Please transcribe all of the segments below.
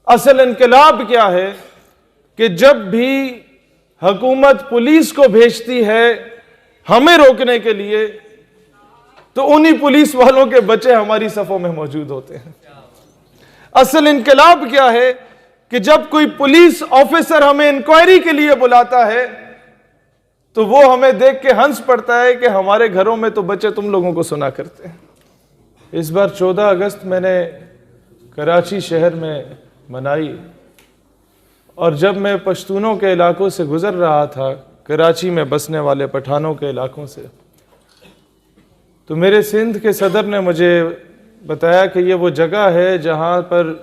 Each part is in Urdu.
اصل انقلاب کیا ہے کہ جب بھی حکومت پولیس کو بھیجتی ہے ہمیں روکنے کے لیے تو انہی پولیس والوں کے بچے ہماری صفوں میں موجود ہوتے ہیں۔ اصل انقلاب کیا ہے کہ جب کوئی پولیس آفیسر ہمیں انکوائری کے لیے بلاتا ہے تو وہ ہمیں دیکھ کے ہنس پڑتا ہے کہ ہمارے گھروں میں تو بچے تم لوگوں کو سنا کرتے ہیں۔ اس بار 14 اگست میں نے کراچی شہر میں منائی، اور جب میں پشتونوں کے علاقوں سے گزر رہا تھا، کراچی میں بسنے والے پٹھانوں کے علاقوں سے، تو میرے سندھ کے صدر نے مجھے بتایا کہ یہ وہ جگہ ہے جہاں پر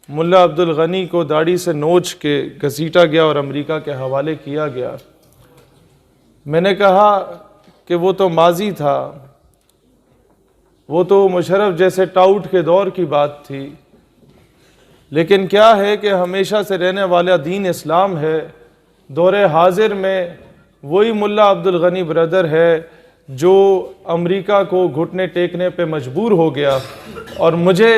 ملا عبدالغنی کو داڑھی سے نوچ کے گھسیٹا گیا اور امریکہ کے حوالے کیا گیا۔ میں نے کہا کہ وہ تو ماضی تھا، وہ تو مشرف جیسے ٹاؤٹ کے دور کی بات تھی، لیکن کیا ہے کہ ہمیشہ سے رہنے والا دین اسلام ہے۔ دور حاضر میں وہی ملا عبدالغنی برادر ہے جو امریکہ کو گھٹنے ٹیکنے پہ مجبور ہو گیا، اور مجھے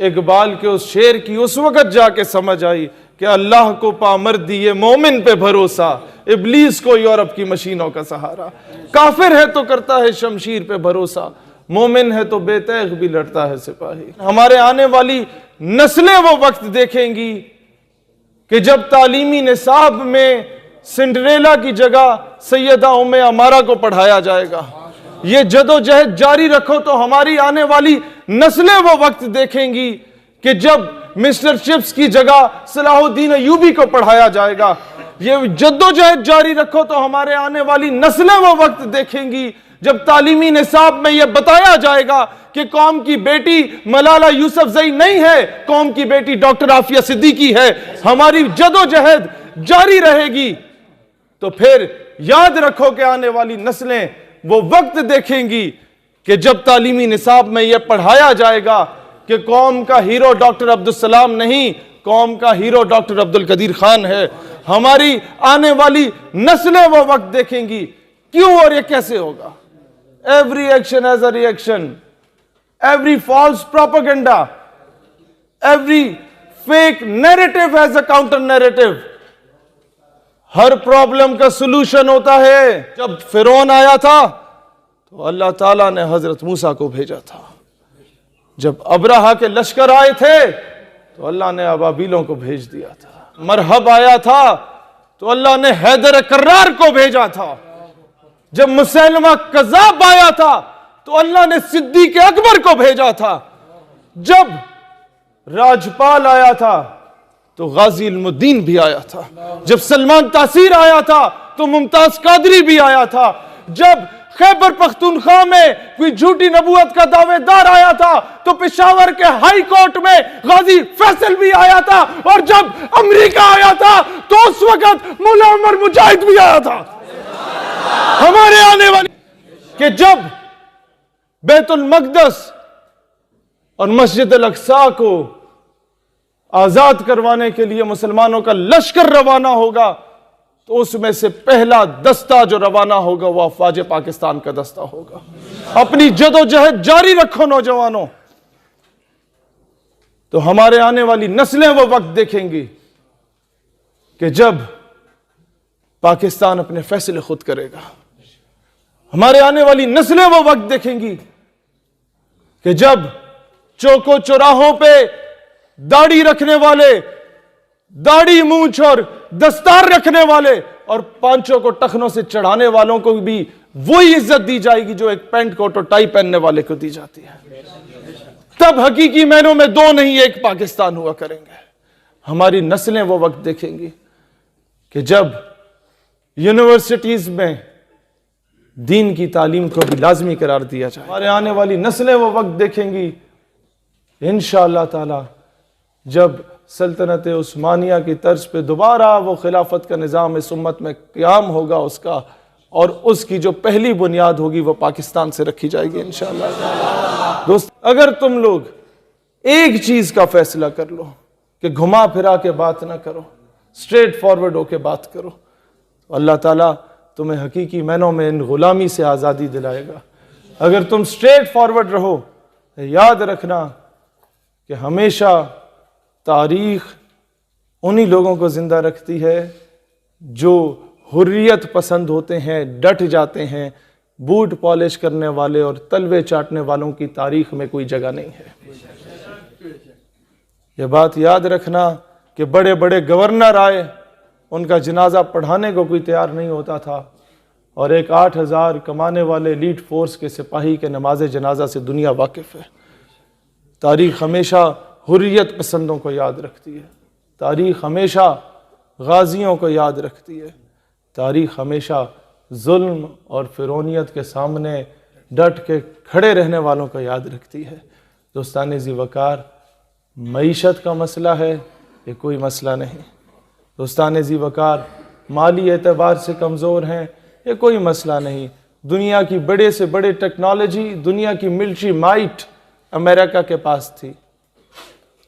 اقبال کے اس شعر کی اس وقت جا کے سمجھ آئی کہ اللہ کو پامرد دیے مومن پہ بھروسہ، ابلیس کو یورپ کی مشینوں کا سہارا۔ کافر ہے تو کرتا ہے شمشیر پہ بھروسہ، مومن ہے تو بے تیغ بھی لڑتا ہے سپاہی۔ ہمارے آنے والی نسلیں وہ وقت دیکھیں گی کہ جب تعلیمی نصاب میں سنڈریلا کی جگہ سیدہ ام عمارہ کو پڑھایا جائے گا۔ یہ جدوجہد جاری رکھو تو ہماری آنے والی نسلیں وہ وقت دیکھیں گی کہ جب مسٹر چپس کی جگہ صلاح الدین ایوبی کو پڑھایا جائے گا۔ یہ جدوجہد جاری رکھو تو ہمارے آنے والی نسلیں وہ وقت دیکھیں گی جب تعلیمی نصاب میں یہ بتایا جائے گا کہ قوم کی بیٹی ملالہ یوسفزئی نہیں ہے، قوم کی بیٹی ڈاکٹر عافیہ صدیقی ہے۔ ہماری جدوجہد جاری رہے گی تو پھر یاد رکھو کہ آنے والی نسلیں وہ وقت دیکھیں گی کہ جب تعلیمی نصاب میں یہ پڑھایا جائے گا کہ قوم کا ہیرو ڈاکٹر عبدالسلام نہیں، قوم کا ہیرو ڈاکٹر عبدالقدیر خان ہے۔ ہماری آنے والی نسلیں وہ وقت دیکھیں گی کیوں اور یہ کیسے ہوگا۔ Every action has a reaction. Every false propaganda, every fake narrative has a counter narrative. Hare problem کا سلوشن ہوتا ہے۔ جب فرعون آیا تھا تو اللہ تعالیٰ نے حضرت موسیٰ کو بھیجا تھا۔ جب ابرہہ کے لشکر آئے تھے تو اللہ نے ابابیلوں کو بھیج دیا تھا۔ مرحب آیا تھا تو اللہ نے حیدر کرار کو بھیجا تھا۔ جب مسیلمہ کذاب آیا تھا تو اللہ نے صدیق اکبر کو بھیجا تھا۔ جب راجپال آیا تھا تو غازی علم الدین بھی آیا تھا۔ جب سلمان تاثیر آیا تھا تو ممتاز قادری بھی آیا تھا۔ جب خیبر پختونخوا میں کوئی جھوٹی نبوت کا دعوے دار آیا تھا تو پشاور کے ہائی کورٹ میں غازی فیصل بھی آیا تھا، اور جب امریکہ آیا تھا تو اس وقت مولا عمر مجاہد بھی آیا تھا۔ ہمارے آنے والی کہ جب بیت المقدس اور مسجد الاقصی کو آزاد کروانے کے لیے مسلمانوں کا لشکر روانہ ہوگا تو اس میں سے پہلا دستہ جو روانہ ہوگا وہ افواج پاکستان کا دستہ ہوگا۔ اپنی جدوجہد جاری رکھو نوجوانوں، تو ہمارے آنے والی نسلیں وہ وقت دیکھیں گی کہ جب پاکستان اپنے فیصلے خود کرے گا۔ ہمارے آنے والی نسلیں وہ وقت دیکھیں گی کہ جب چوکو چوراہوں پہ داڑھی رکھنے والے، داڑھی مونچھ اور دستار رکھنے والے اور پانچوں کو ٹخنوں سے چڑھانے والوں کو بھی وہی عزت دی جائے گی جو ایک پینٹ کوٹ اور ٹائی پہننے والے کو دی جاتی ہے۔ تب حقیقی معنوں میں دو نہیں ایک پاکستان ہوا کریں گے۔ ہماری نسلیں وہ وقت دیکھیں گی کہ جب یونیورسٹیز میں دین کی تعلیم کو بھی لازمی قرار دیا جائے۔ ہمارے آنے والی نسلیں وہ وقت دیکھیں گی انشاءاللہ تعالی جب سلطنت عثمانیہ کی طرز پہ دوبارہ وہ خلافت کا نظام اس امت میں قیام ہوگا اس کا، اور اس کی جو پہلی بنیاد ہوگی وہ پاکستان سے رکھی جائے گی انشاءاللہ۔ دوست، اگر تم لوگ ایک چیز کا فیصلہ کر لو کہ گھما پھرا کے بات نہ کرو، سٹریٹ فارورڈ ہو کے بات کرو، تو اللہ تعالیٰ تمہیں حقیقی معنوں میں ان غلامی سے آزادی دلائے گا۔ اگر تم سٹریٹ فارورڈ رہو، یاد رکھنا کہ ہمیشہ تاریخ انہی لوگوں کو زندہ رکھتی ہے جو حریت پسند ہوتے ہیں، ڈٹ جاتے ہیں۔ بوٹ پالش کرنے والے اور تلوے چاٹنے والوں کی تاریخ میں کوئی جگہ نہیں ہے۔ یہ بات یاد رکھنا کہ بڑے بڑے گورنر آئے، ان کا جنازہ پڑھانے کو کوئی تیار نہیں ہوتا تھا، اور ایک 8,000 کمانے والے ایلیٹ فورس کے سپاہی کے نماز جنازہ سے دنیا واقف ہے۔ تاریخ ہمیشہ حریت پسندوں کو یاد رکھتی ہے، تاریخ ہمیشہ غازیوں کو یاد رکھتی ہے، تاریخ ہمیشہ ظلم اور فرعونیت کے سامنے ڈٹ کے کھڑے رہنے والوں کو یاد رکھتی ہے۔ دوستان ذی وقار، معیشت کا مسئلہ ہے، یہ کوئی مسئلہ نہیں۔ دوستان ذی وقار، مالی اعتبار سے کمزور ہیں، یہ کوئی مسئلہ نہیں۔ دنیا کی بڑے سے بڑے ٹیکنالوجی، دنیا کی ملٹری مائٹ امریکہ کے پاس تھی،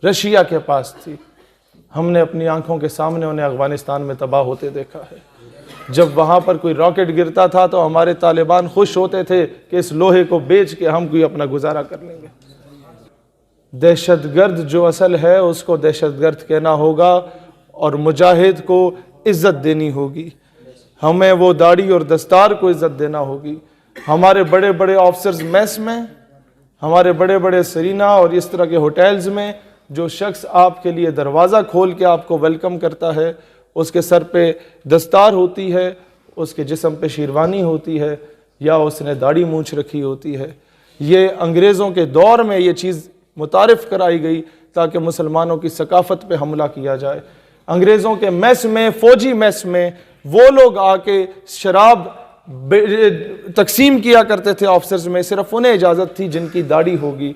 رشیا کے پاس تھی۔ ہم نے اپنی آنکھوں کے سامنے انہیں افغانستان میں تباہ ہوتے دیکھا ہے۔ جب وہاں پر کوئی راکٹ گرتا تھا تو ہمارے طالبان خوش ہوتے تھے کہ اس لوہے کو بیچ کے ہم کوئی اپنا گزارا کر لیں گے۔ دہشت گرد جو اصل ہے اس کو دہشت گرد کہنا ہوگا، اور مجاہد کو عزت دینی ہوگی۔ ہمیں وہ داڑھی اور دستار کو عزت دینا ہوگی۔ ہمارے بڑے بڑے آفیسرز میس میں، ہمارے بڑے بڑے سرینا اور اس طرح کے ہوٹلز میں جو شخص آپ کے لیے دروازہ کھول کے آپ کو ویلکم کرتا ہے، اس کے سر پہ دستار ہوتی ہے، اس کے جسم پہ شیروانی ہوتی ہے، یا اس نے داڑھی مونچھ رکھی ہوتی ہے۔ یہ انگریزوں کے دور میں یہ چیز متعارف کرائی گئی تاکہ مسلمانوں کی ثقافت پہ حملہ کیا جائے۔ انگریزوں کے میس میں، فوجی میس میں وہ لوگ آ کے شراب تقسیم کیا کرتے تھے آفیسرز میں، صرف انہیں اجازت تھی جن کی داڑھی ہوگی،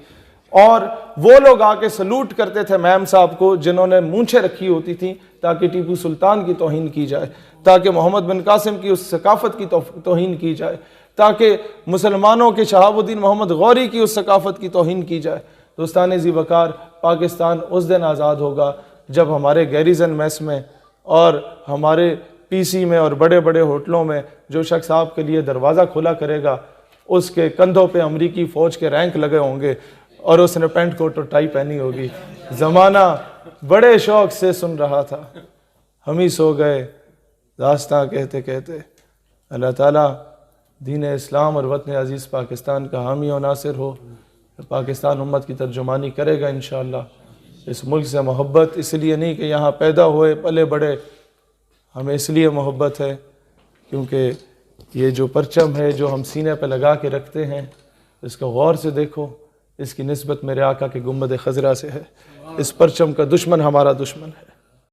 اور وہ لوگ آ کے سلوٹ کرتے تھے میم صاحب کو جنہوں نے مونچھیں رکھی ہوتی تھیں، تاکہ ٹیپو سلطان کی توہین کی جائے، تاکہ محمد بن قاسم کی اس ثقافت کی توہین کی جائے، تاکہ مسلمانوں کے شہاب الدین محمد غوری کی اس ثقافت کی توہین کی جائے۔ دوستان ذی وقار، پاکستان اس دن آزاد ہوگا جب ہمارے گیریزن میس میں اور ہمارے پی سی میں اور بڑے بڑے ہوٹلوں میں جو شخص آپ کے لیے دروازہ کھلا کرے گا، اس کے کندھوں پہ امریکی فوج کے رینک لگے ہوں گے اور اس نے پینٹ کوٹ اور ٹائی پہنی ہوگی۔ زمانہ بڑے شوق سے سن رہا تھا، ہم ہی سو گئے داستاں کہتے کہتے۔ اللہ تعالیٰ دین اسلام اور وطن عزیز پاکستان کا حامی و ناصر ہو۔ پاکستان امت کی ترجمانی کرے گا انشاءاللہ۔ اس ملک سے محبت اس لیے نہیں کہ یہاں پیدا ہوئے پلے بڑے، ہمیں اس لیے محبت ہے کیونکہ یہ جو پرچم ہے جو ہم سینے پہ لگا کے رکھتے ہیں، اس کو غور سے دیکھو، اس کی نسبت میرے آقا کے گنبد خضرا سے ہے۔ اس پرچم کا دشمن ہمارا دشمن ہے۔